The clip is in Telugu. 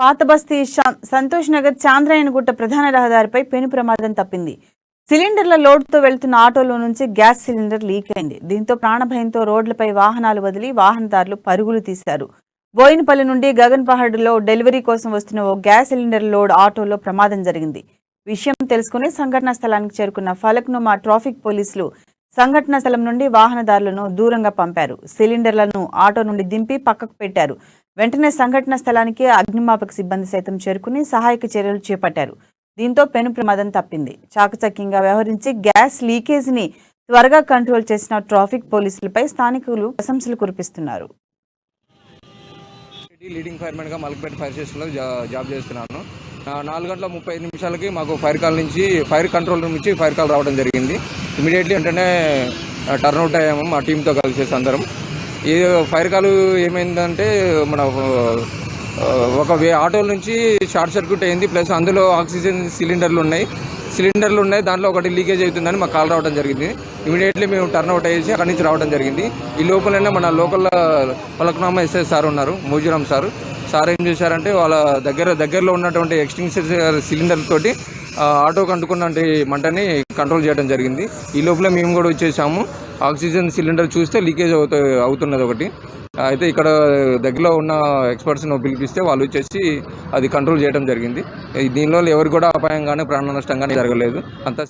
పాత బస్తీ సంతోష్ నగర్ చాంద్రాయణగుట్ట ప్రధాన రహదారిపై పెను ప్రమాదం తప్పింది. సిలిండర్ల లోడ్తో వెళ్తున్న ఆటోలో నుంచి గ్యాస్ సిలిండర్ లీక్ అయింది. దీంతో ప్రాణభయంతో రోడ్లపై వాహనాలు వదిలి వాహనదారులు పరుగులు తీశారు. బోయినపల్లి నుండి గగన్ పహాడ్లో డెలివరీ కోసం వస్తున్న ఓ గ్యాస్ సిలిండర్ లోడ్ ఆటోలో ప్రమాదం జరిగింది. విషయం తెలుసుకుని సంఘటనా స్థలానికి చేరుకున్న ఫలక్నుమా ట్రాఫిక్ పోలీసులు సంఘటనా స్థలం నుండి వాహనదారులను దూరంగా పంపారు. సిలిండర్లను ఆటో నుండి దింపి పక్కకు పెట్టారు. వెంటనే సంఘటనా స్థలానికి అగ్నిమాపక సిబ్బంది సైతం చేరుకుని సహాయక చర్యలు చేపట్టారు. దీంతో పెను ప్రమాదం తప్పింది. చాకచక్యంగా వ్యవహరించి గ్యాస్ లీకేజీని త్వరగా కంట్రోల్ చేసిన ట్రాఫిక్ పోలీసులపై స్థానికులు ప్రశంసలు కురిపిస్తున్నారు. లీడింగ్ ఫైర్మెన్ గా మలక్పేట ఫైర్ స్టేషన్లో జాబ్ చేస్తున్నాను. 4:35 మాకు ఫైర్ కంట్రోల్ రూమ్ నుంచి ఫైర్ కాల్ రావడం జరిగింది. ఇమీడియట్లీ వెంటనే టర్న్అవుట్ అయ్యాము మా టీంతో కలిసేసి అందరం. ఈ ఫైర్ కాల్ ఏమైందంటే మన ఒక ఆటోల నుంచి షార్ట్ సర్క్యూట్ అయింది. ప్లస్ అందులో ఆక్సిజన్ సిలిండర్లు ఉన్నాయి. దాంట్లో ఒకటి లీకేజ్ అవుతుందని మాకు కాల్ రావడం జరిగింది. ఇమీడియట్లీ మేము టర్న్అవుట్ అయ్యేసి అక్కడి నుంచి రావడం జరిగింది. ఈ లోపలనే మన లోకల్ ఫలక్నామా ఎస్ఐ సార్ ఉన్నారు, మోజీరామ్ సార్ ఏం చేశారంటే వాళ్ళ దగ్గరలో ఉన్నటువంటి ఎక్స్టింగ్విషర్ సిలిండర్ తోటి ఆటోకి అంటుకున్నటువంటి మంటని కంట్రోల్ చేయడం జరిగింది. ఈ లోపల మేము కూడా వచ్చేసాము. ఆక్సిజన్ సిలిండర్ చూస్తే లీకేజ్ అవుతున్నది ఒకటి. అయితే ఇక్కడ దగ్గరలో ఉన్న ఎక్స్పర్ట్స్ని పిలిపిస్తే వాళ్ళు వచ్చేసి అది కంట్రోల్ చేయడం జరిగింది. దీనిలో ఎవరికి కూడా అపాయం కానీ ప్రాణ నష్టం కానీ జరగలేదు. అంతా